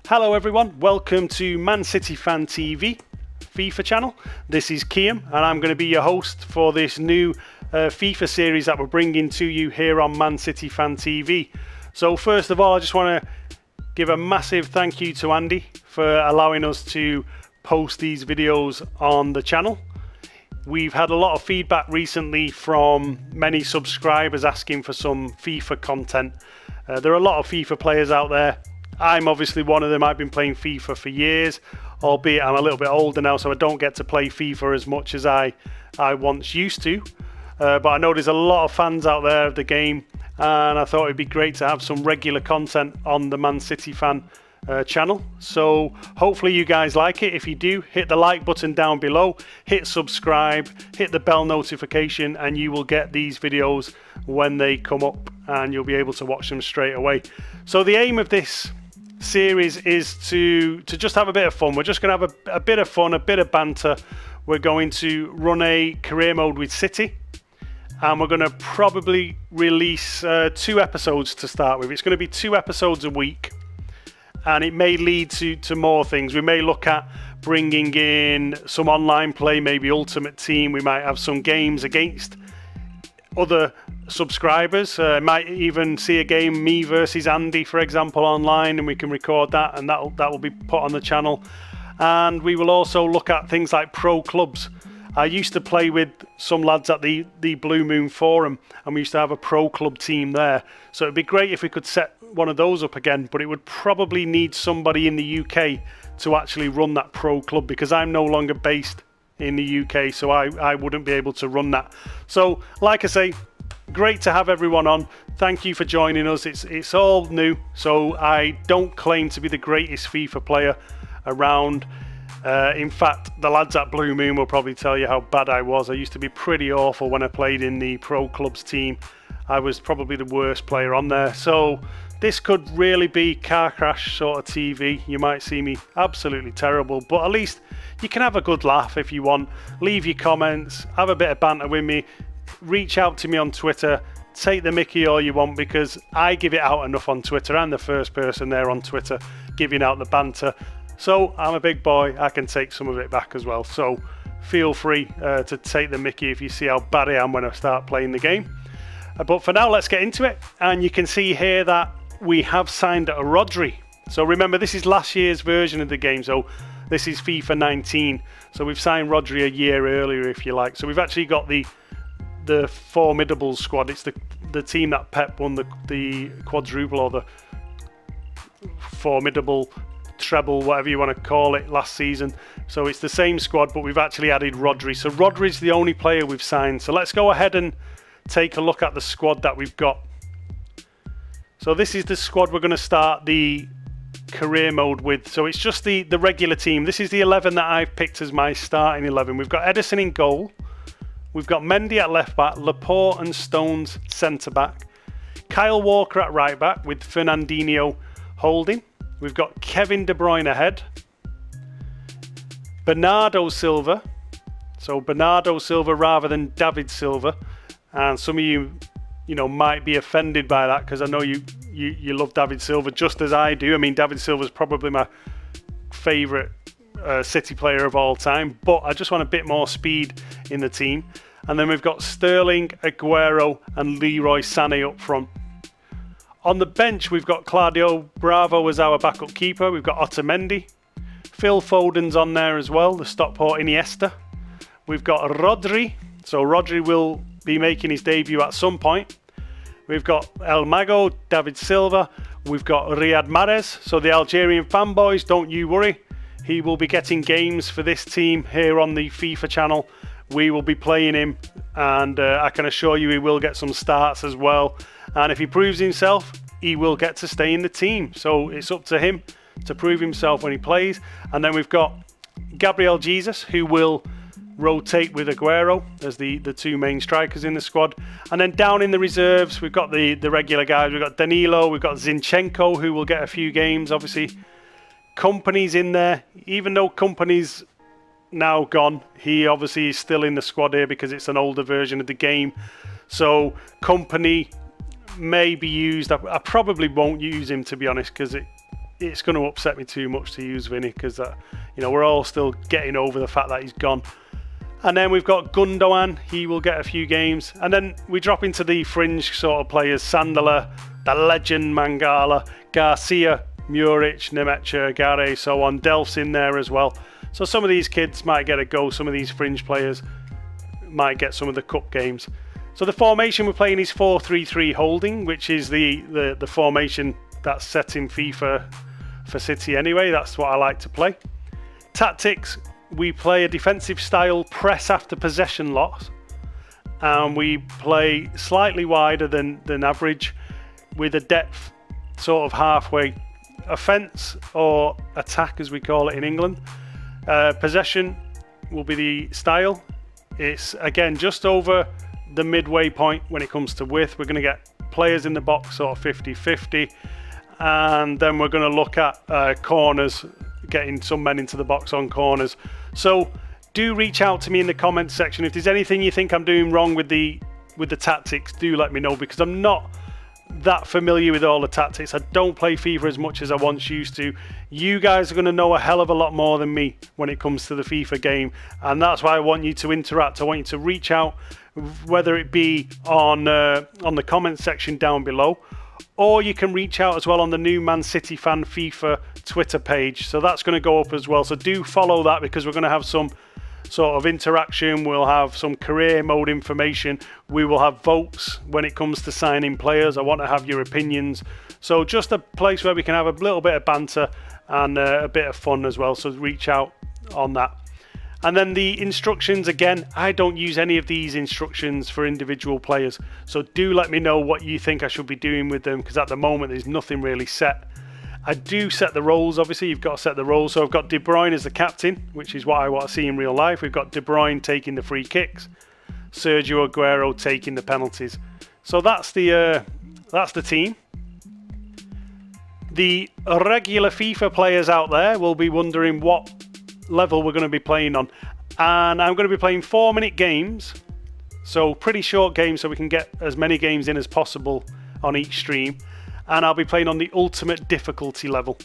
Hello everyone, welcome to Man City Fan TV FIFA channel. This is Kiam and I'm going to be your host for this new FIFA series that we're bringing to you here on Man City Fan TV. So first of all, I just want to give a massive thank you to Andy for allowing us to post these videos on the channel. We've had a lot of feedback recently from many subscribers asking for some FIFA content. There are a lot of FIFA players out there. I'm obviously one of them. I've been playing FIFA for years, albeit I'm a little bit older now, so I don't get to play FIFA as much as I once used to. But I know there's a lot of fans out there of the game, and I thought it'd be great to have some regular content on the Man City Fan channel. So hopefully you guys like it. If you do, hit the like button down below, hit subscribe, hit the bell notification, and you will get these videos when they come up and you'll be able to watch them straight away. So the aim of this series is to just have a bit of fun. We're just going to have a bit of fun, a bit of banter. We're going to run a career mode with City, and we're going to probably release 2 episodes to start with. It's going to be 2 episodes a week, and it may lead to more things. We may look at bringing in some online play, maybe Ultimate Team. We might have some games against other subscribers. Might even see a game, me versus Andy, for example, online, and we can record that, and that will be put on the channel. And we will also look at things like pro clubs. I used to play with some lads at the Blue Moon Forum, and we used to have a pro club team there. So it'd be great if we could set one of those up again, but it would probably need somebody in the UK to actually run that pro club, because I'm no longer based in the UK, so I wouldn't be able to run that. So like I say, great to have everyone on. Thank you for joining us. It's all new, so I don't claim to be the greatest FIFA player around. In fact, the lads at Blue Moon will probably tell you how bad I was. I used to be pretty awful when I played in the pro clubs team. I was probably the worst player on there. So this could really be car crash sort of TV. You might see me absolutely terrible, but at least you can have a good laugh if you want. Leave your comments, have a bit of banter with me, reach out to me on Twitter, take the mickey all you want, because I give it out enough on Twitter. I'm the first person there on Twitter giving out the banter. So I'm a big boy, I can take some of it back as well. So feel free to take the mickey if you see how bad I am when I start playing the game. But for now, let's get into it. And you can see here that we have signed a Rodri. So remember, this is last year's version of the game. So this is FIFA 19. So we've signed Rodri a year earlier, if you like. So we've actually got the formidable squad. It's the team that Pep won the quadruple, or the formidable treble, whatever you want to call it, last season. So it's the same squad, but we've actually added Rodri. So Rodri's the only player we've signed. So let's go ahead and take a look at the squad that we've got. So this is the squad we're going to start the career mode with. So it's just the regular team. This is the 11 that I've picked as my starting 11. We've got Edison in goal. We've got Mendy at left back, Laporte and Stones centre back, Kyle Walker at right back with Fernandinho holding. We've got Kevin De Bruyne ahead, Bernardo Silva. So Bernardo Silva rather than David Silva. And some of you might be offended by that, because I know you love David Silva just as I do. I mean, David Silva's probably my favourite City player of all time, but I just want a bit more speed in the team. And then we've got Sterling, Aguero and Leroy Sané up front. On the bench, we've got Claudio Bravo as our backup keeper. We've got Otamendi. Phil Foden's on there as well, the Stockport Iniesta. We've got Rodri. So Rodri will be making his debut at some point. We've got El Mago, David Silva. We've got Riyad Mahrez. So the Algerian fanboys, don't you worry. He will be getting games for this team here on the FIFA channel. We will be playing him, and I can assure you he will get some starts as well. And if he proves himself, he will get to stay in the team. So it's up to him to prove himself when he plays. And then we've got Gabriel Jesus, who will rotate with Aguero as the 2 main strikers in the squad. And then down in the reserves, we've got the regular guys. We've got Danilo, we've got Zinchenko, who will get a few games, obviously. Company's in there, even though Company's now gone. He obviously is still in the squad here because it's an older version of the game. So Company may be used. I probably won't use him, to be honest, because it's going to upset me too much to use Vinny, because you know, we're all still getting over the fact that he's gone. And then we've got Gundogan, he will get a few games. And then we drop into the fringe sort of players, Sandler, the legend Mangala, Garcia, Muric, Nemecha, Gare, so on. Delph's in there as well. So some of these kids might get a go, some of these fringe players might get some of the cup games. So the formation we're playing is 4-3-3 holding, which is the formation that's set in FIFA for City anyway. That's what I like to play. Tactics, we play a defensive style press after possession loss, and we play slightly wider than average with a depth sort of halfway. Offence or attack, as we call it in England. Possession will be the style. It's again just over the midway point when it comes to width. We're going to get players in the box sort of 50-50, and then we're going to look at corners, getting some men into the box on corners. So do reach out to me in the comments section if there's anything you think I'm doing wrong with the tactics. Do let me know, because I'm not that familiar with all the tactics. I don't play FIFA as much as I once used to. You guys are going to know a hell of a lot more than me when it comes to the FIFA game, and that's why I want you to interact. I want you to reach out, whether it be on the comment section down below, or you can reach out as well on the new Man City Fan FIFA Twitter page. So that's going to go up as well, so do follow that, because we're going to have some sort of interaction. We'll have some career mode information. We will have votes when it comes to signing players. I want to have your opinions. So just a place where we can have a little bit of banter and a bit of fun as well. So reach out on that. And then the instructions, again, I don't use any of these instructions for individual players. So do let me know what you think I should be doing with them, because at the moment there's nothing really set. I do set the roles, obviously. You've got to set the roles. So I've got De Bruyne as the captain, which is what I want to see in real life. We've got De Bruyne taking the free kicks, Sergio Aguero taking the penalties. So that's the team. The regular FIFA players out there will be wondering what level we're going to be playing on. And I'm going to be playing 4-minute games. So pretty short games, so we can get as many games in as possible on each stream. And I'll be playing on the ultimate difficulty level.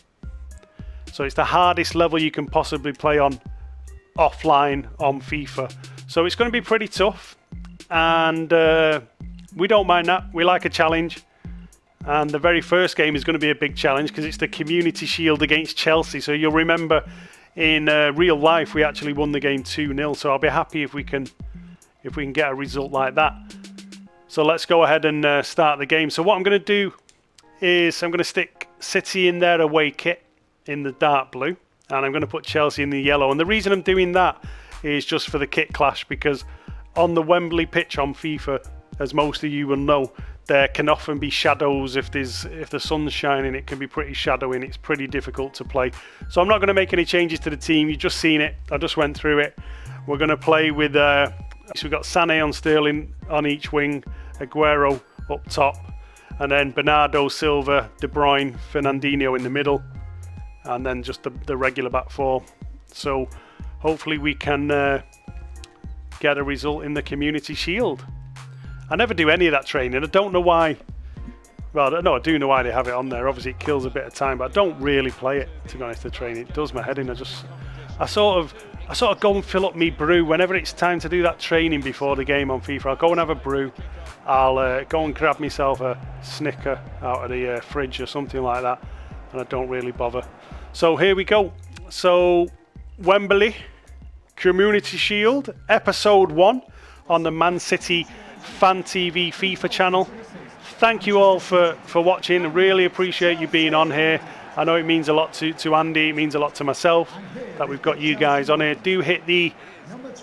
So it's the hardest level you can possibly play on offline on FIFA. So it's going to be pretty tough, and we don't mind that. We like a challenge, and the very first game is going to be a big challenge because it's the Community Shield against Chelsea. So you'll remember in real life we actually won the game 2-0. So I'll be happy if we can get a result like that. So let's go ahead and start the game. So what I'm going to do is I'm going to stick City in their away kit in the dark blue, and I'm going to put Chelsea in the yellow. And the reason I'm doing that is just for the kit clash, because on the Wembley pitch on FIFA, as most of you will know, there can often be shadows. If the sun's shining, it can be pretty shadowy and it's pretty difficult to play. So I'm not going to make any changes to the team. You've just seen it. I just went through it. We're going to play with so we've got Sané on Sterling on each wing, Aguero up top, and then Bernardo, Silva, De Bruyne, Fernandinho in the middle, and then just the regular back four. So hopefully we can get a result in the Community Shield. I never do any of that training. I don't know why. Well, no, I do know why they have it on there. Obviously it kills a bit of time, but I don't really play it, to be honest. The training, it does my head in. I sort of go and fill up me brew whenever it's time to do that training before the game on FIFA. I'll go and have a brew. I'll go and grab myself a Snicker out of the fridge or something like that, and I don't really bother. So here we go. So Wembley Community Shield, episode 1 on the Man City Fan TV FIFA channel. Thank you all for watching. I really appreciate you being on here. I know it means a lot to Andy, it means a lot to myself that we've got you guys on here. Do hit the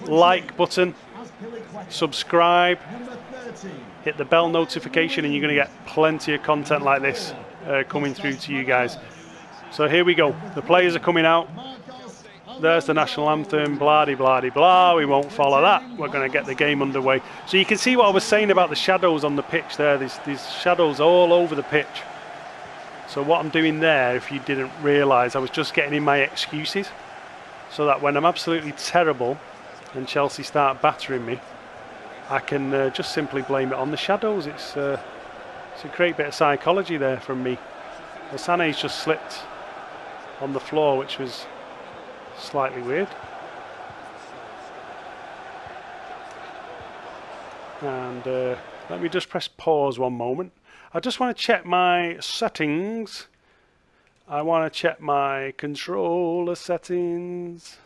like button, subscribe, hit the bell notification, and you're going to get plenty of content like this coming through to you guys. So here we go. The players are coming out. There's the national anthem, blah de blah de blah. We won't follow that. We're going to get the game underway. So you can see what I was saying about the shadows on the pitch there. These shadows all over the pitch. So what I'm doing there, if you didn't realise, I was just getting in my excuses, so that when I'm absolutely terrible and Chelsea start battering me, I can just simply blame it on the shadows. It's a great bit of psychology there from me. Well, Sané's just slipped on the floor, which was slightly weird. And let me just press pause one moment. I just want to check my settings. I want to check my controller settings.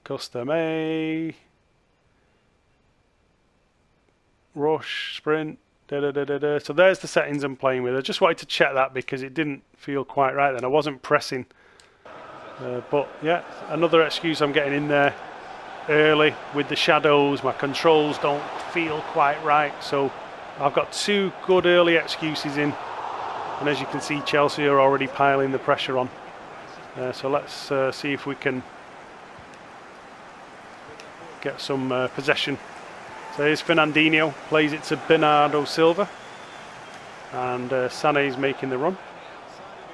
Custom A. Rush, sprint. So there's the settings I'm playing with. I just wanted to check that because it didn't feel quite right then. I wasn't pressing. But yeah, another excuse I'm getting in there early with the shadows. My controls don't feel quite right. So I've got 2 good early excuses in. And as you can see, Chelsea are already piling the pressure on. So let's see if we can get some possession. So here's Fernandinho, plays it to Bernardo Silva, and Sané's making the run.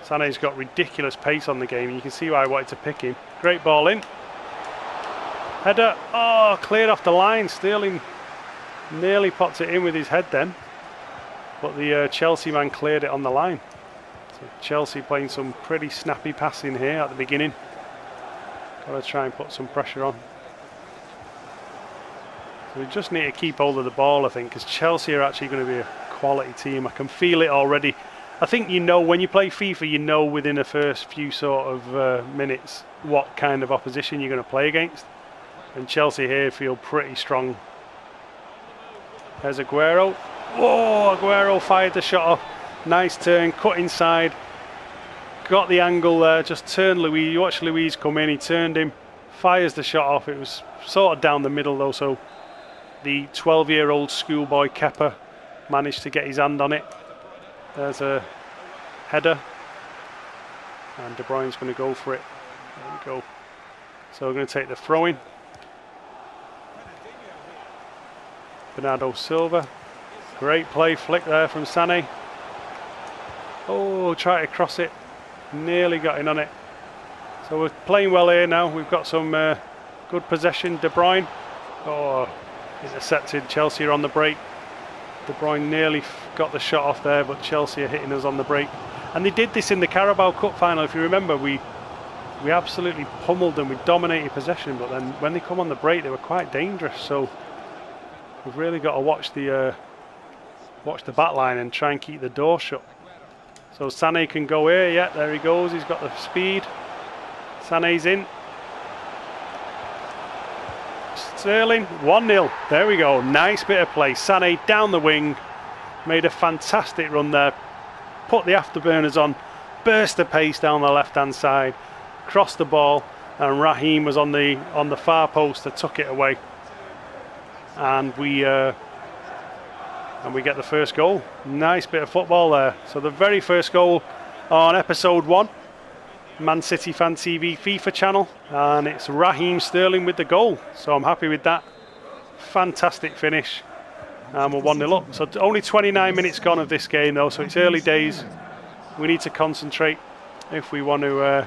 Sané's got ridiculous pace on the game, and you can see why I wanted to pick him. Great ball in. Header, oh, cleared off the line. Sterling nearly popped it in with his head then, but the Chelsea man cleared it on the line. So Chelsea playing some pretty snappy passing here at the beginning. Got to try and put some pressure on. We just need to keep hold of the ball, I think, because Chelsea are actually going to be a quality team. I can feel it already. I think you know when you play FIFA, you know within the first few sort of minutes what kind of opposition you're going to play against. And Chelsea here feel pretty strong. There's Aguero. Whoa, Aguero fired the shot off. Nice turn, cut inside. Got the angle there, just turned Luiz. You watch Luiz come in, he turned him, fires the shot off. It was sort of down the middle though, so the 12-year-old schoolboy Kepa managed to get his hand on it. There's a header. And De Bruyne's going to go for it. There we go. So we're going to take the throw-in. Bernardo Silva. Great play, flick there from Sané. Oh, try to cross it. Nearly got in on it. So we're playing well here now. We've got some good possession. De Bruyne. Oh, intercepted. Chelsea are on the break. De Bruyne nearly got the shot off there, but Chelsea are hitting us on the break. And they did this in the Carabao Cup final. If you remember, we absolutely pummeled them. We dominated possession, but then when they come on the break, they were quite dangerous. So we've really got to watch the back line and try and keep the door shut. So Sané can go here. Yeah, there he goes. He's got the speed. Sané's in. Sterling, 1-0. There we go. Nice bit of play. Sané down the wing. Made a fantastic run there. Put the afterburners on. Burst the pace down the left-hand side. Crossed the ball. And Raheem was on the far post that took it away. And we get the first goal. Nice bit of football there. So the very first goal on episode 1. Man City Fan TV FIFA channel, and it's Raheem Sterling with the goal, so I'm happy with that. Fantastic finish, and we're 1-0 up. So only 29 minutes gone of this game though, so it's early days. We need to concentrate if we want to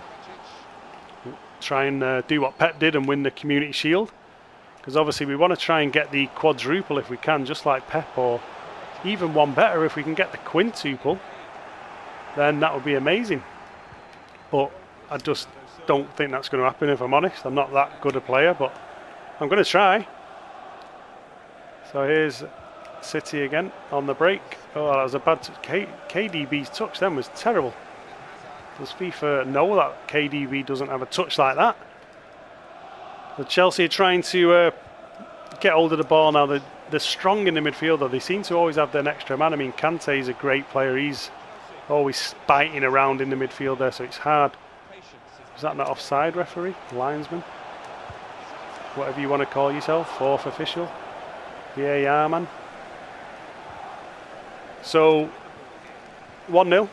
try and do what Pep did and win the Community Shield, because obviously we want to try and get the quadruple if we can, just like Pep, or even one better if we can get the quintuple, then that would be amazing. But I just don't think that's going to happen, if I'm honest. I'm not that good a player, but I'm going to try. So here's City again on the break. Oh, that was a bad KDB's touch then was terrible. Does FIFA know that KDB doesn't have a touch like that? The Chelsea are trying to get hold of the ball now. They're strong in the midfield though. They seem to always have their extra man. I mean, Kante is a great player. He's always biting around in the midfield there, so it's hard. Is that not offside, referee? Linesman? Whatever you want to call yourself, fourth official, VAR man. So 1-0.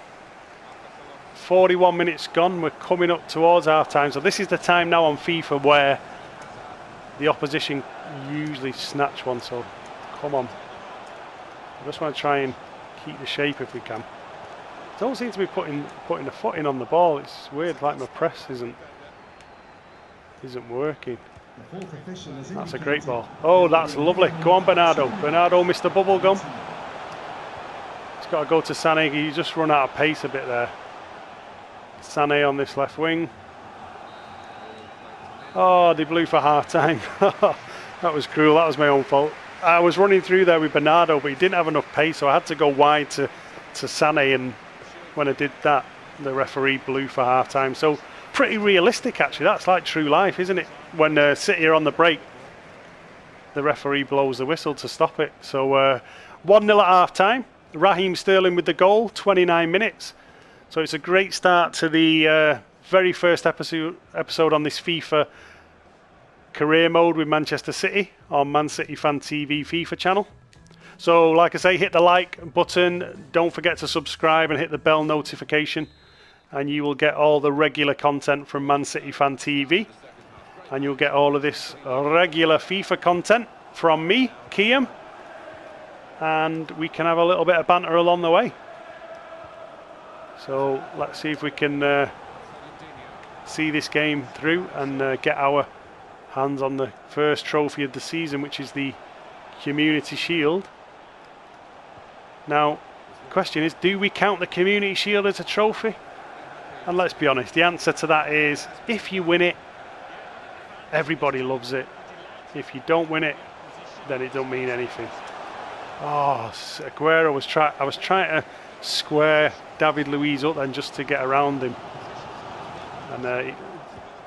41 minutes gone. We're coming up towards half time. So this is the time now on FIFA where the opposition usually snatch one. So come on. I just want to try and keep the shape if we can. Don't seem to be putting the foot in on the ball. It's weird, like my press isn't working. That's a great ball. Oh, that's lovely. Go on, Bernardo. Bernardo missed the bubble gum. It's got to go to Sané. You just run out of pace a bit there. Sané on this left wing. Oh, they blew for half time. That was cruel. That was my own fault. I was running through there with Bernardo, but he didn't have enough pace, so I had to go wide to Sané, and when I did that, the referee blew for half time. So pretty realistic, actually. That's like true life, isn't it? When City are on the break, the referee blows the whistle to stop it. So 1-0 at half time. Raheem Sterling with the goal, 29 minutes. So it's a great start to the very first episode on this FIFA career mode with Manchester City on Man City Fan TV FIFA channel. So like I say, hit the like button, don't forget to subscribe and hit the bell notification, and you will get all the regular content from Man City Fan TV, and you'll get all of this regular FIFA content from me, Kiam, and we can have a little bit of banter along the way. So let's see if we can see this game through and get our hands on the first trophy of the season, which is the Community Shield. Now, the question is, do we count the Community Shield as a trophy? And let's be honest, the answer to that is, if you win it, everybody loves it. If you don't win it, then it don't mean anything. Oh, Aguero I was trying to square David Luiz up then just to get around him. And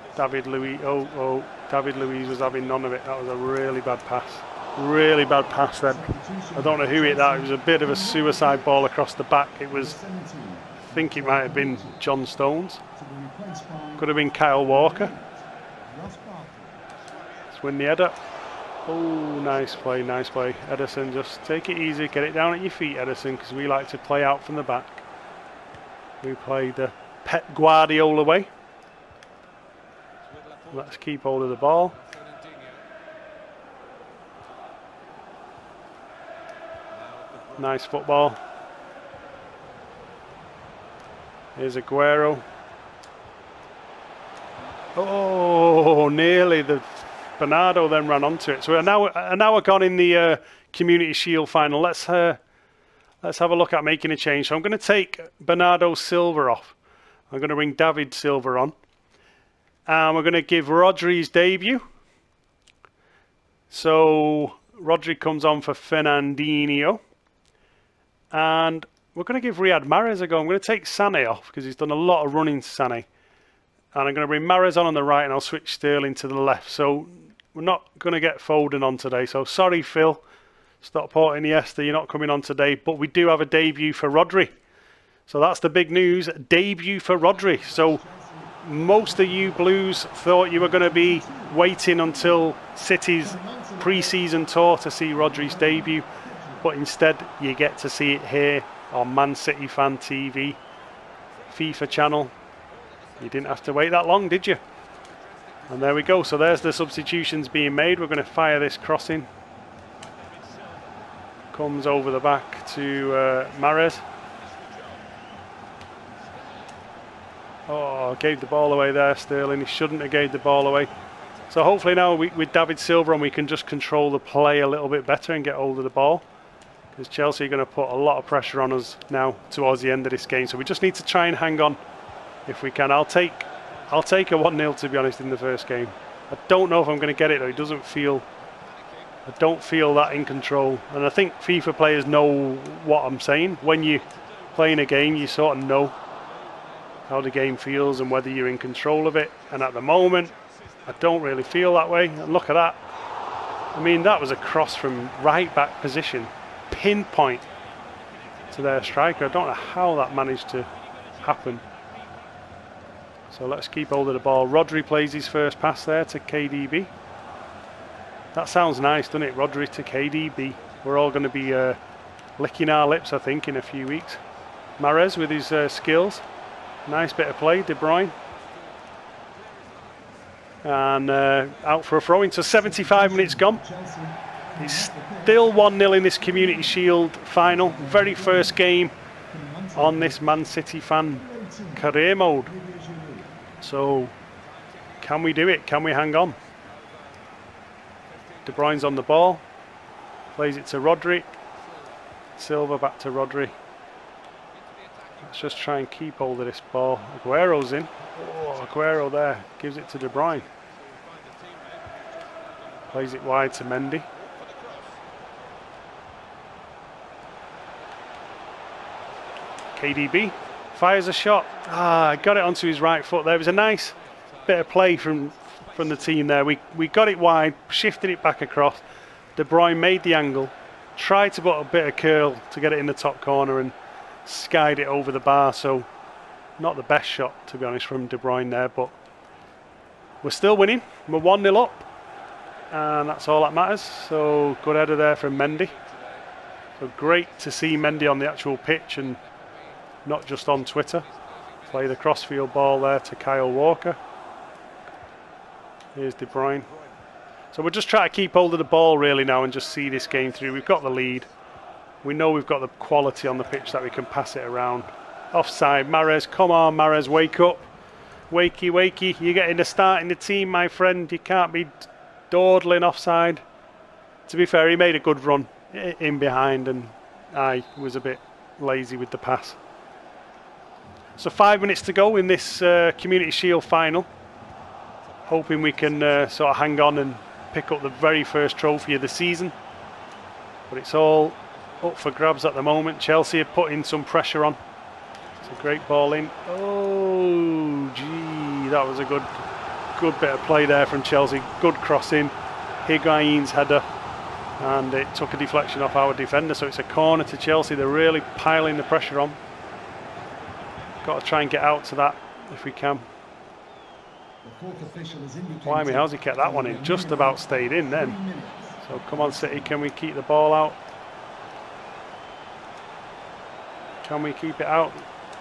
David Luiz was having none of it. That was a really bad pass. Really bad pass then. I don't know who hit that. It was a bit of a suicide ball across the back. It was, I think it might have been John Stones. Could have been Kyle Walker. Let's win the header. Oh, nice play, nice play. Ederson, just take it easy. Get it down at your feet, Ederson, because we like to play out from the back. We play the Pep Guardiola way. Let's keep hold of the ball. Nice football. Here's Aguero. Oh, nearly. The Bernardo then ran onto it. So we're now gone in the Community Shield final. Let's have a look at making a change. So I'm going to take Bernardo Silva off. I'm going to bring David Silva on. And we're going to give Rodri his debut. So Rodri comes on for Fernandinho. And we're going to give Riyad Mahrez a go. I'm going to take Sané off because he's done a lot of running, Sané. And I'm going to bring Mahrez on the right, and I'll switch Sterling to the left. So we're not going to get Foden on today. So sorry, Phil. Stockport Iniesta, you're not coming on today. But we do have a debut for Rodri. So that's the big news. Debut for Rodri. So most of you Blues thought you were going to be waiting until City's pre-season tour to see Rodri's debut. But instead, you get to see it here on Man City Fan TV, FIFA channel. You didn't have to wait that long, did you? And there we go. So there's the substitutions being made. We're going to fire this crossing. Comes over the back to Mahrez. Oh, gave the ball away there, Sterling. He shouldn't have gave the ball away. So hopefully now with David Silva on, we can just control the play a little bit better and get hold of the ball. Because Chelsea are going to put a lot of pressure on us now towards the end of this game. So we just need to try and hang on if we can. I'll take a 1-0, to be honest, in the first game. I don't know if I'm going to get it though. I don't feel that in control. And I think FIFA players know what I'm saying. When you're playing a game, you sort of know how the game feels and whether you're in control of it. And at the moment, I don't really feel that way. And look at that. I mean, that was a cross from right back position. Pinpoint to their striker. I don't know how that managed to happen. So let's keep hold of the ball. Rodri plays his first pass there to KDB. That sounds nice, doesn't it? Rodri to KDB. We're all going to be licking our lips, I think, in a few weeks. Mahrez with his skills. Nice bit of play, De Bruyne. And out for a throw-in. So 75 minutes gone. It's still 1-0 in this Community Shield final. Very first game on this Man City Fan career mode. So, can we do it? Can we hang on? De Bruyne's on the ball. Plays it to Rodri. Silva back to Rodri. Let's just try and keep hold of this ball. Aguero's in. Oh, Aguero there. Gives it to De Bruyne. Plays it wide to Mendy. KDB fires a shot. Got it onto his right foot there. It was a nice bit of play from the team there. We got it wide, shifted it back across. De Bruyne made the angle, tried to put a bit of curl to get it in the top corner and skied it over the bar. So not the best shot, to be honest, from De Bruyne there, but we're still winning. We're 1-0 up, and that's all that matters. So good header there from Mendy. So great to see Mendy on the actual pitch and not just on Twitter. Play the crossfield ball there to Kyle Walker. Here's De Bruyne. So we're just trying to keep hold of the ball really now and just see this game through. We've got the lead. We know we've got the quality on the pitch that we can pass it around. Offside, Mahrez. Come on, Mahrez, wake up. Wakey, wakey. You're getting a start in the team, my friend. You can't be dawdling offside. To be fair, he made a good run in behind and I was a bit lazy with the pass. So 5 minutes to go in this Community Shield final. Hoping we can sort of hang on and pick up the very first trophy of the season. But it's all up for grabs at the moment. Chelsea have put in some pressure on. It's a great ball in. Oh, gee, that was a good bit of play there from Chelsea. Good crossing. Higuain's header. And it took a deflection off our defender. So it's a corner to Chelsea. They're really piling the pressure on. Got to try and get out to that if we can. Blimey, how's he kept that one in? Just about stayed in then. So come on City, can we keep the ball out? Can we keep it out?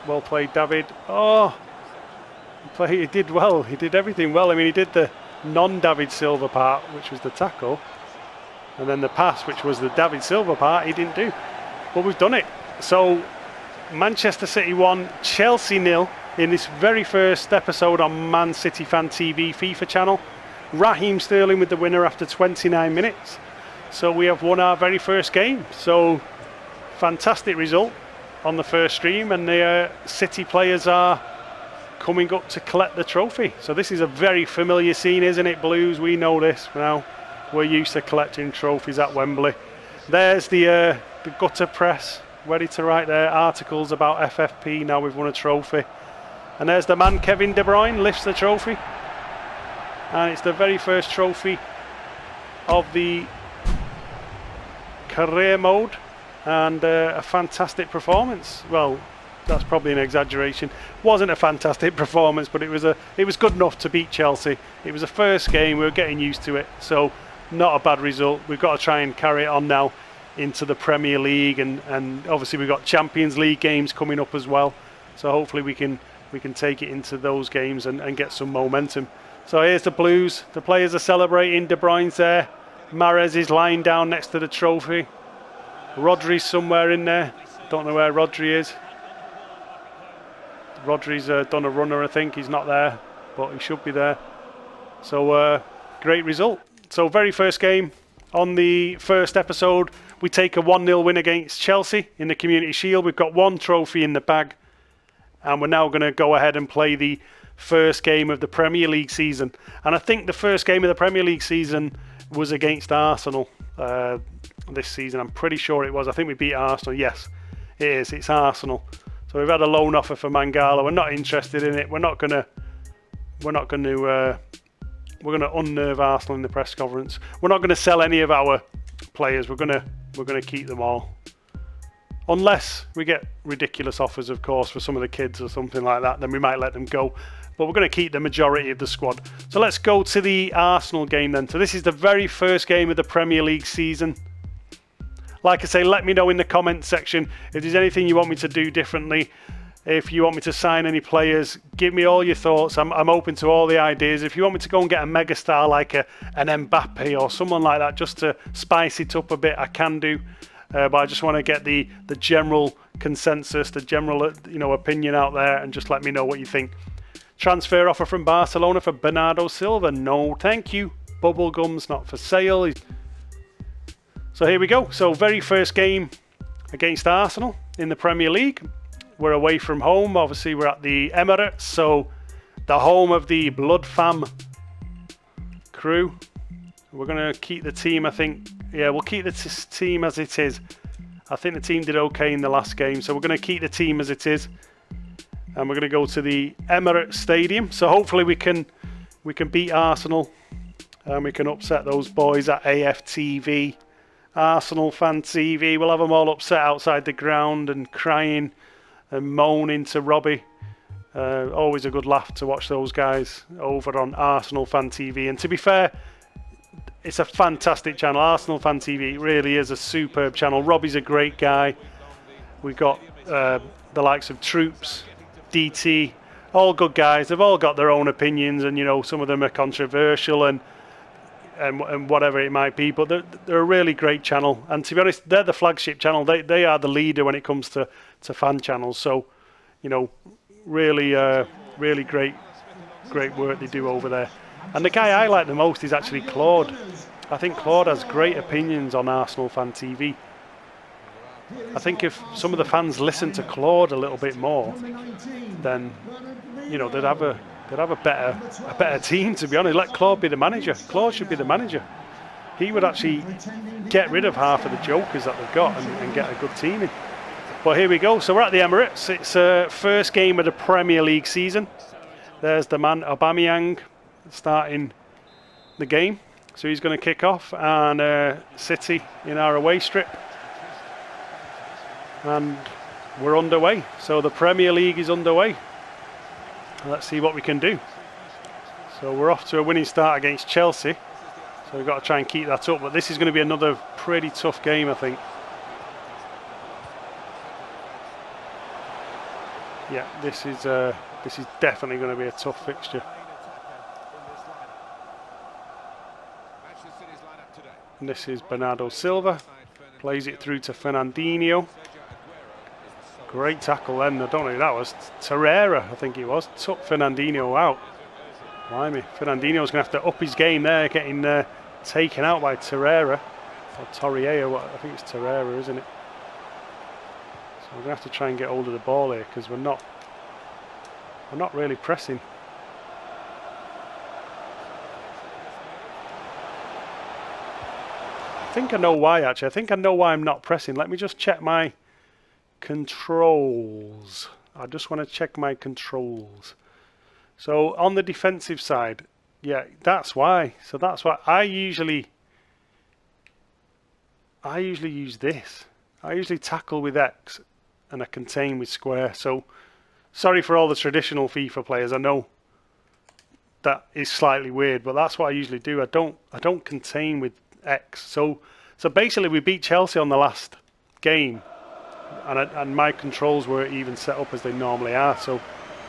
Well played, David. Oh, he did well. He did everything well. I mean, he did the non-David Silva part, which was the tackle. And then the pass, which was the David Silva part, he didn't do. But we've done it. So Manchester City 1, Chelsea 0 in this very first episode on Man City Fan TV FIFA channel. Raheem Sterling with the winner after 29 minutes. So we have won our very first game. So fantastic result on the first stream, and the City players are coming up to collect the trophy. So this is a very familiar scene, isn't it, Blues? We know this now. We're used to collecting trophies at Wembley. There's the gutter press ready to write their articles about FFP. Now we've won a trophy. And there's the man, Kevin De Bruyne, lifts the trophy. And it's the very first trophy of the career mode. And a fantastic performance. Well, that's probably an exaggeration. Wasn't a fantastic performance, but it was good enough to beat Chelsea. It was a first game, we were getting used to it. So not a bad result. We've got to try and carry it on now into the Premier League, and obviously we've got Champions League games coming up as well. So hopefully we can take it into those games and get some momentum. So here's the Blues. The players are celebrating. De Bruyne's there. Mahrez is lying down next to the trophy. Rodri's somewhere in there. Don't know where Rodri is. Rodri's done a runner, I think. He's not there, but he should be there. So great result. So very first game on the first episode. We take a 1-0 win against Chelsea in the Community Shield. We've got one trophy in the bag. And we're now going to go ahead and play the first game of the Premier League season. And I think the first game of the Premier League season was against Arsenal this season. I'm pretty sure it was. I think we beat Arsenal. Yes, it is. It's Arsenal. So we've had a loan offer for Mangala. We're not interested in it. We're going to unnerve Arsenal in the press conference. We're not going to sell any of our players. We're going to keep them all. Unless we get ridiculous offers, of course, for some of the kids or something like that, then we might let them go. But we're going to keep the majority of the squad. So let's go to the Arsenal game then. So this is the very first game of the Premier League season. Like I say, let me know in the comments section if there's anything you want me to do differently. If you want me to sign any players, give me all your thoughts. I'm open to all the ideas. If you want me to go and get a megastar like an Mbappe or someone like that, just to spice it up a bit, I can do. But I just want to get the general consensus, the general opinion out there, and just let me know what you think. Transfer offer from Barcelona for Bernardo Silva. No, thank you. Bubblegum's not for sale. So here we go. So very first game against Arsenal in the Premier League. we're away from home. Obviously, we're at the Emirates, so the home of the Blood Fam crew. We're going to keep the team, I think. Yeah, we'll keep the team as it is. I think the team did okay in the last game, so we're going to keep the team as it is. And we're going to go to the Emirates Stadium. So hopefully we can beat Arsenal. And we can upset those boys at AFTV. Arsenal Fan TV. We'll have them all upset outside the ground and crying and moaning to Robbie. Always a good laugh to watch those guys over on Arsenal Fan TV. And to be fair, it's a fantastic channel. Arsenal Fan TV really is a superb channel. Robbie's a great guy. We've got the likes of Troops, DT, all good guys. They've all got their own opinions, and you know, some of them are controversial and whatever it might be. But they're a really great channel. And to be honest, they're the flagship channel. They are the leader when it comes to fan channels. So, you know, really really great work they do over there. And the guy I like the most is actually Claude. I think Claude has great opinions on Arsenal Fan TV. I think if some of the fans listen to Claude a little bit more, then you know they'd have a better team. To be honest, let Claude be the manager. Claude should be the manager. He would actually get rid of half of the jokers that they've got and get a good team in. But here we go. So we're at the Emirates. It's first game of the Premier League season. There's the man Aubameyang starting the game, so he's going to kick off, and City in our away strip, and we're underway. So the Premier League is underway. Let's see what we can do. So we're off to a winning start against Chelsea, so we've got to try and keep that up, but this is going to be another pretty tough game, I think. Yeah, this is definitely going to be a tough fixture. And this is Bernardo Silva, plays it through to Fernandinho. Great tackle then. I don't know who that was. Torreira, I think it was. Took Fernandinho out. Blimey. Fernandinho's going to have to up his game there, getting taken out by Torreira. Or Torreira, I think it's Torreira, isn't it? So we're going to have to try and get hold of the ball here, because we're not really pressing. I think I know why, actually. I think I know why I'm not pressing. Let me just check my controls. I just want to check my controls. So on the defensive side, yeah, that's why. So that's why I usually use this. I usually tackle with X and I contain with square. So sorry for all the traditional FIFA players. I know that is slightly weird, but that's what I usually do. I don't contain with X. So basically we beat Chelsea on the last game, and my controls weren't even set up as they normally are. So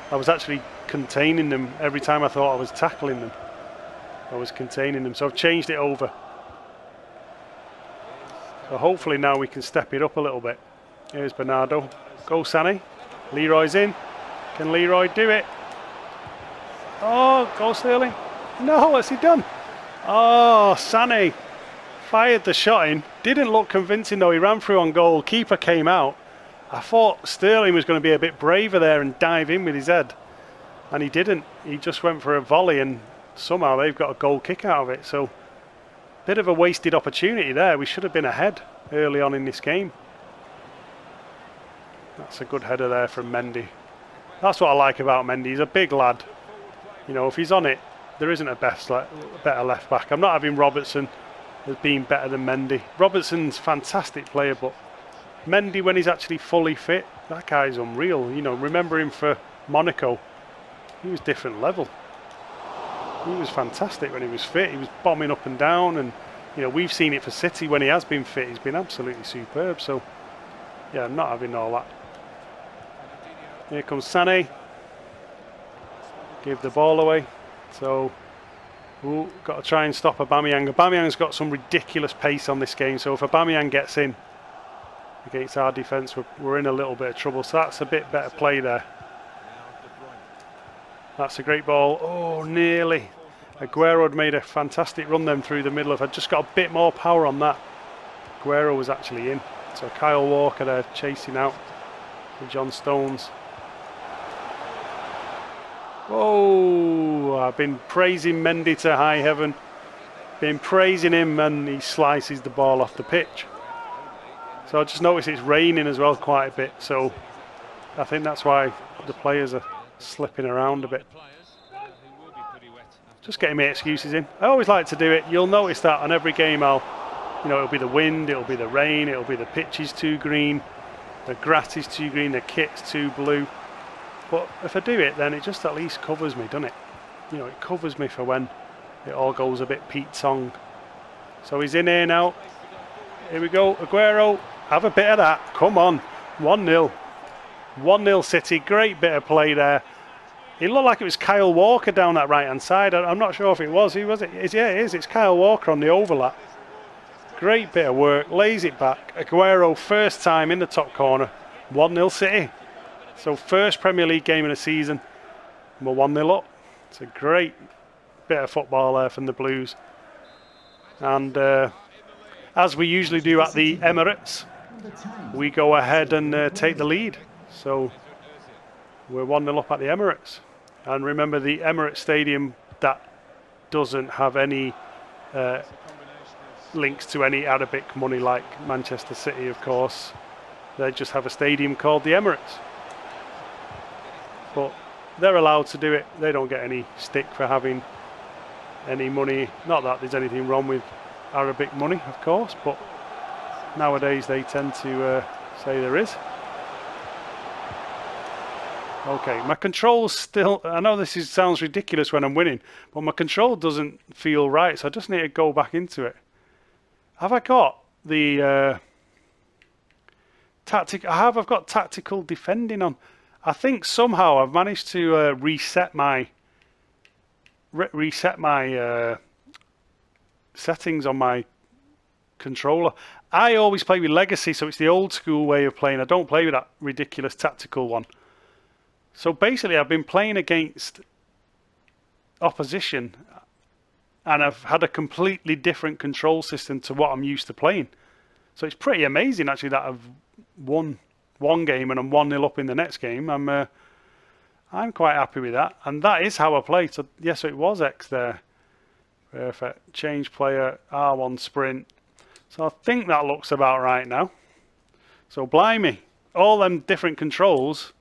I was actually containing them every time I thought I was tackling them. I was containing them. So I've changed it over. So hopefully now we can step it up a little bit. Here's Bernardo. Go Sané. Leroy's in. Can Leroy do it? Oh, go Sterling. No, what's he done? Oh, Sané fired the shot in. Didn't look convincing though. He ran through on goal. Keeper came out. I thought Sterling was going to be a bit braver there and dive in with his head. And he didn't. He just went for a volley, and somehow they've got a goal kick out of it. So, bit of a wasted opportunity there. We should have been ahead early on in this game. That's a good header there from Mendy. That's what I like about Mendy. He's a big lad. You know, if he's on it, there isn't a better left back. I'm not having Robertson as being better than Mendy. Robertson's a fantastic player, but Mendy, when he's actually fully fit, that guy's unreal. You know, remember him for Monaco. He was different level. He was fantastic when he was fit. He was bombing up and down, and you know, we've seen it for City when he has been fit. He's been absolutely superb. So yeah, I'm not having all that. Here comes Sané. Give the ball away. So got to try and stop Aubameyang. Aubameyang's got some ridiculous pace on this game, so if Aubameyang gets in against our defence, we're in a little bit of trouble. So that's a bit better play there. That's a great ball. Oh, nearly. Aguero had made a fantastic run then through the middle. If I'd just got a bit more power on that, Aguero was actually in. So Kyle Walker there chasing out. to John Stones. Oh, I've been praising Mendy to high heaven. Been praising him, and he slices the ball off the pitch. So I just noticed it's raining as well quite a bit, so I think that's why the players are slipping around a bit. Just getting my excuses in. I always like to do it. You'll notice that on every game it'll be the wind, it'll be the rain, it'll be the pitch is too green, the grass is too green, the kit's too blue. But if I do it, then it just at least covers me, doesn't it? It covers me for when it all goes a bit Pete Tong. So he's in here now. Here we go, Aguero. Have a bit of that. Come on. 1-0. 1-0 City. Great bit of play there. It looked like it was Kyle Walker down that right-hand side. I'm not sure if it was. Who was it? Yeah, it is. It's Kyle Walker on the overlap. Great bit of work. Lays it back. Aguero, first time in the top corner. 1-0 City. So first Premier League game of the season. We're 1-0 up. It's a great bit of football there from the Blues. And as we usually do at the Emirates, we go ahead and take the lead. So we're 1-0 up at the Emirates. And remember, the Emirates Stadium, that doesn't have any links to any Arabic money like Manchester City, of course. They just have a stadium called the Emirates. But they're allowed to do it. They don't get any stick for having any money. Not that there's anything wrong with Arabic money, of course, but nowadays they tend to say there is. Okay, my controls still, I know this sounds ridiculous when I'm winning, but my control doesn't feel right, so I just need to go back into it. Have I got the I've got tactical defending on. I think somehow I've managed to reset my settings on my controller. I always play with Legacy, so it's the old school way of playing. I don't play with that ridiculous tactical one. So basically I've been playing against opposition and I've had a completely different control system to what I'm used to playing. So it's pretty amazing actually that I've won one game and I'm 1-0 up in the next game. I'm quite happy with that, and that is how I play. So yes, so it was X there. Perfect. Change player, R1 sprint. So I think that looks about right now. So blimey, all them different controls.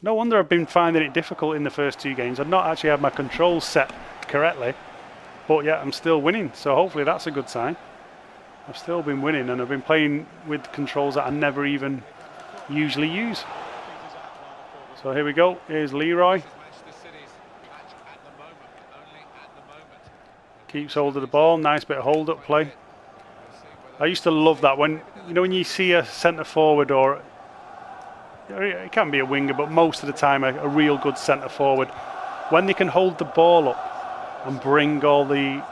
No wonder I've been finding it difficult in the first two games. I've not actually had my controls set correctly, but yeah, I'm still winning. So hopefully that's a good sign. I've still been winning, and I've been playing with controls that I never even usually use. So here we go. Here's Leroy. Keeps hold of the ball. Nice bit of hold-up play. I used to love that when you see a centre forward, or it can be a winger, but most of the time a real good centre forward, when they can hold the ball up and bring all the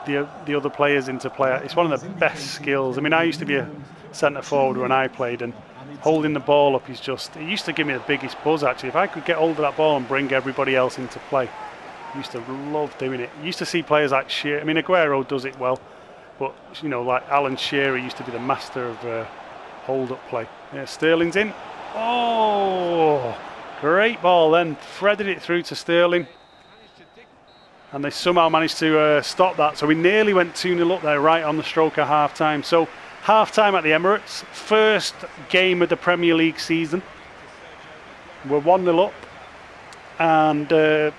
other players into play. It's one of the best skills. I mean, I used to be a centre forward when I played, and holding the ball up is just, it used to give me the biggest buzz actually. If I could get hold of that ball and bring everybody else into play, I used to love doing it. You used to see players like Shearer. I mean, Aguero does it well, but like Alan Shearer used to be the master of hold-up play. Yeah, Sterling's in. Oh, great ball then. Threaded it through to Sterling. And they somehow managed to stop that. So we nearly went 2-0 up there right on the stroke of half-time. So half-time at the Emirates. First game of the Premier League season. We're 1-0 up. And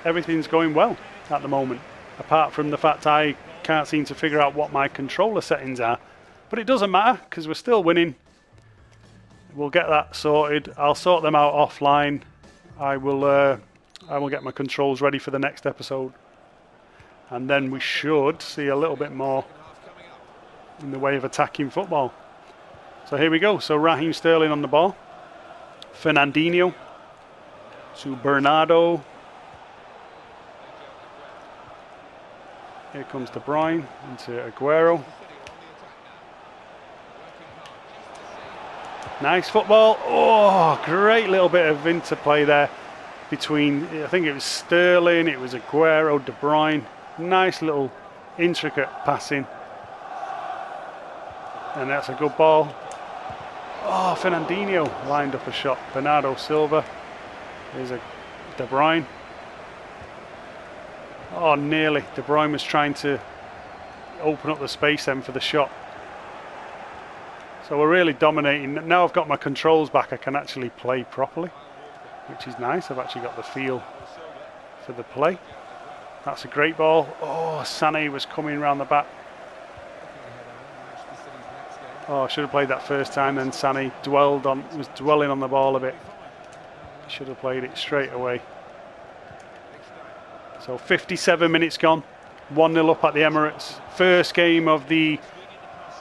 everything's going well at the moment. Apart from the fact I can't seem to figure out what my controller settings are. But it doesn't matter because we're still winning. We'll get that sorted. I'll sort them out offline. I will get my controls ready for the next episode. And then we should see a little bit more in the way of attacking football. So here we go. So Raheem Sterling on the ball. Fernandinho to Bernardo. Here comes De Bruyne into Aguero. Nice football. Oh, great little bit of interplay there between, I think it was Sterling, it was Aguero, De Bruyne. Nice little intricate passing. And that's a good ball. Oh, Fernandinho lined up a shot. Bernardo Silva. There's a De Bruyne. Oh, nearly. De Bruyne was trying to open up the space then for the shot. So we're really dominating. Now I've got my controls back, I can actually play properly, which is nice. I've actually got the feel for the play. That's a great ball. Oh, Sané was coming around the back. Oh, I should have played that first time, then Sané was dwelling on the ball a bit. Should have played it straight away. So 57 minutes gone. 1-0 up at the Emirates. First game of the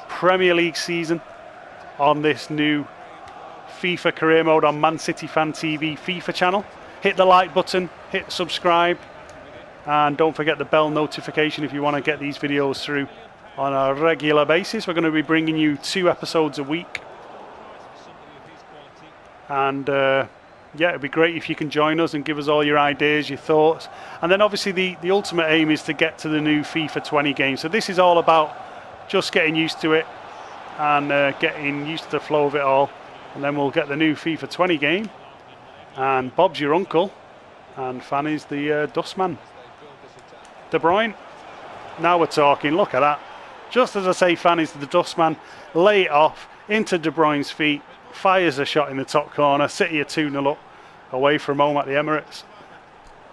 Premier League season on this new FIFA career mode on Man City Fan TV FIFA channel. Hit the like button, hit subscribe, and don't forget the bell notification if you want to get these videos through on a regular basis. We're going to be bringing you 2 episodes a week, and yeah, it'd be great if you can join us and give us all your ideas, your thoughts. And then obviously the ultimate aim is to get to the new FIFA 20 game. So this is all about just getting used to it and getting used to the flow of it all, and then we'll get the new FIFA 20 game, and Bob's your uncle and Fanny's the dustman. De Bruyne, now we're talking. Look at that. Just as I say, Fanny's the dustman, lay it off into De Bruyne's feet, fires a shot in the top corner. City are 2-0 up away from home at the Emirates.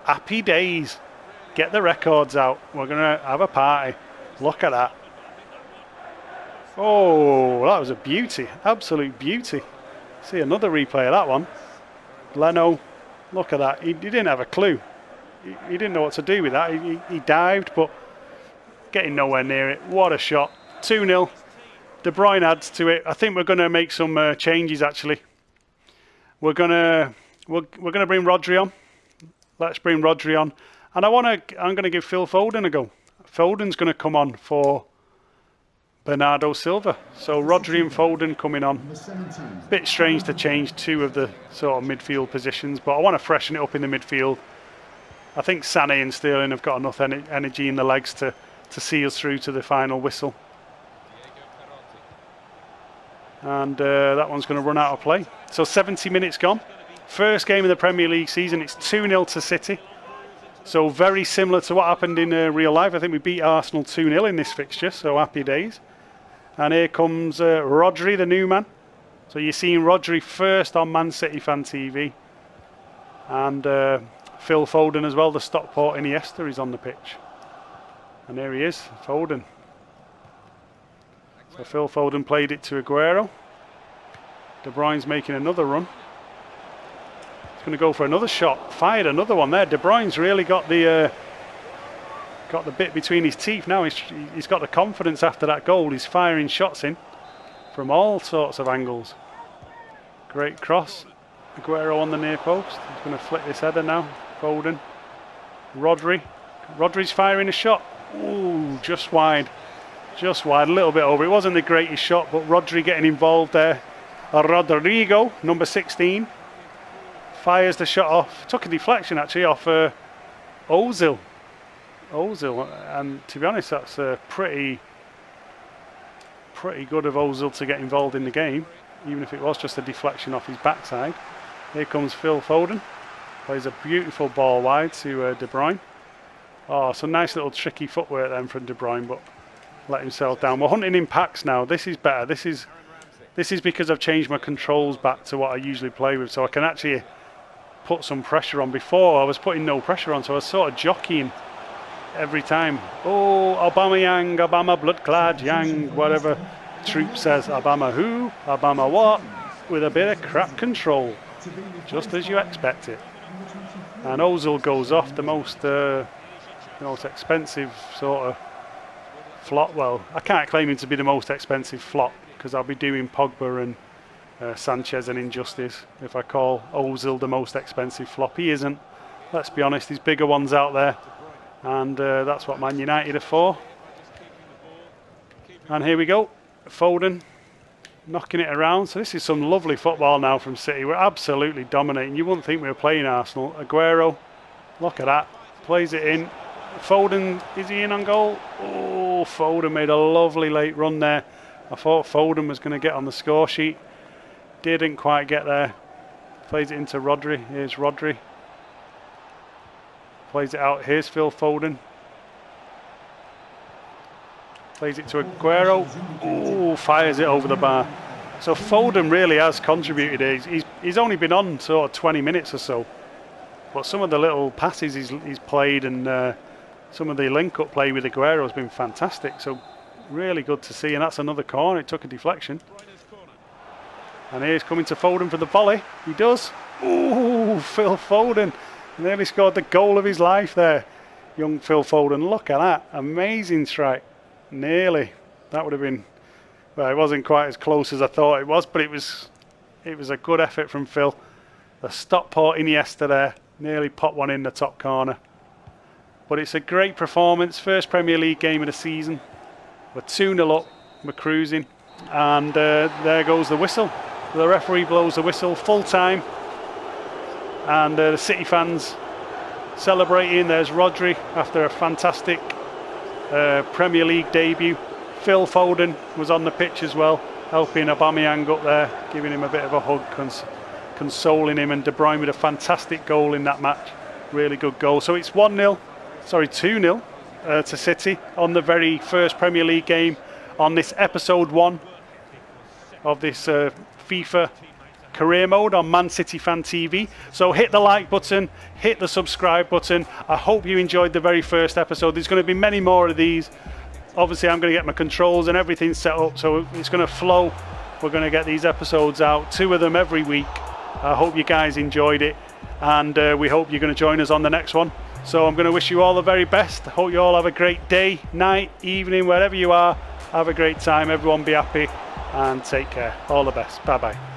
Happy days. Get the records out. We're going to have a party. Look at that. Oh, that was a beauty. Absolute beauty. See another replay of that one. Leno, look at that. He didn't have a clue. He didn't know what to do with that. He dived, but getting nowhere near it. What a shot. 2-0. De Bruyne adds to it. I think we're going to make some changes actually. We're going to bring Rodri on. Let's bring Rodri on. And I'm going to give Phil Foden a go. Foden's going to come on for Bernardo Silva. So Rodri and Foden coming on. Bit strange to change 2 of the sort of midfield positions, but I want to freshen it up in the midfield. I think Sané and Sterling have got enough energy in the legs to see us through to the final whistle. And that one's going to run out of play. So 70 minutes gone. First game of the Premier League season. It's 2-0 to City. So very similar to what happened in real life. I think we beat Arsenal 2-0 in this fixture, so happy days. And here comes Rodri, the new man. So you're seeing Rodri first on Man City Fan TV. And Phil Foden as well, the Stockport Iniesta, is on the pitch. And there he is, Foden. So Phil Foden played it to Aguero. De Bruyne's making another run. He's going to go for another shot. Fired another one there. De Bruyne's really got the bit between his teeth now. He's got the confidence after that goal. He's firing shots in from all sorts of angles. Great cross. Aguero on the near post. He's going to flick this header now. Foden. Rodri's firing a shot. Ooh, just wide. Just wide, a little bit over. It wasn't the greatest shot, but Rodri getting involved there. Rodrigo, number 16, fires the shot off. Took a deflection actually off Ozil. And to be honest, that's pretty good of Ozil to get involved in the game, even if it was just a deflection off his backside. Here comes Phil Foden. Plays a beautiful ball wide to De Bruyne. Oh, some nice little tricky footwork then from De Bruyne, but let himself down. We're hunting in packs now. This is better. This is because I've changed my controls back to what I usually play with, so I can actually put some pressure on. Before I was putting no pressure on, so I was sort of jockeying every time. Oh, Obama Yang, Obama Bloodclad Yang, whatever Troop says. Obama who? Obama what? With a bit of crap control, just as you expect it. And Ozil goes off, the most expensive sort of flop. Well, I can't claim him to be the most expensive flop, because I'll be doing Pogba and Sanchez an injustice if I call Ozil the most expensive flop. He isn't. Let's be honest, there's bigger ones out there, and that's what Man United are for. And here we go, Foden knocking it around. So this is some lovely football now from City. We're absolutely dominating. You wouldn't think we were playing Arsenal. Aguero, look at that, plays it in. Foden, is he in on goal? Oh, Foden made a lovely late run there. I thought Foden was going to get on the score sheet. didn't quite get there. Plays it into Rodri. Here's Rodri. Plays it out. Here's Phil Foden. Plays it to Aguero. Ooh, fires it over the bar. So Foden really has contributed. He's only been on sort of 20 minutes or so. But some of the little passes he's played and some of the link-up play with Aguero has been fantastic. So really good to see. And that's another corner. It took a deflection. And here's coming to Foden for the volley. He does. Ooh, Phil Foden. Nearly scored the goal of his life there. Young Phil Foden. Look at that. Amazing strike. Nearly. That would have been... Well, it wasn't quite as close as I thought it was, but it was a good effort from Phil. The Stockport Iniesta there. Nearly popped one in the top corner. But it's a great performance. First Premier League game of the season. We're 2-0 up. We're cruising. And there goes the whistle. The referee blows the whistle. Full time. And the City fans celebrating. There's Rodri after a fantastic Premier League debut. Phil Foden was on the pitch as well, helping Aubameyang up there, giving him a bit of a hug, consoling him, and De Bruyne with a fantastic goal in that match. Really good goal. So it's 2-0 to City on the very first Premier League game on this episode 1 of this FIFA career mode on Man City Fan TV. So hit the like button, hit the subscribe button. I hope you enjoyed the very first episode. There's going to be many more of these. Obviously I'm going to get my controls and everything set up, so it's going to flow. We're going to get these episodes out, 2 of them every week. I hope you guys enjoyed it, and we hope you're going to join us on the next one. So I'm going to wish you all the very best. I hope you all have a great day, night, evening, wherever you are. Have a great time. Everyone be happy and take care. All the best. Bye bye.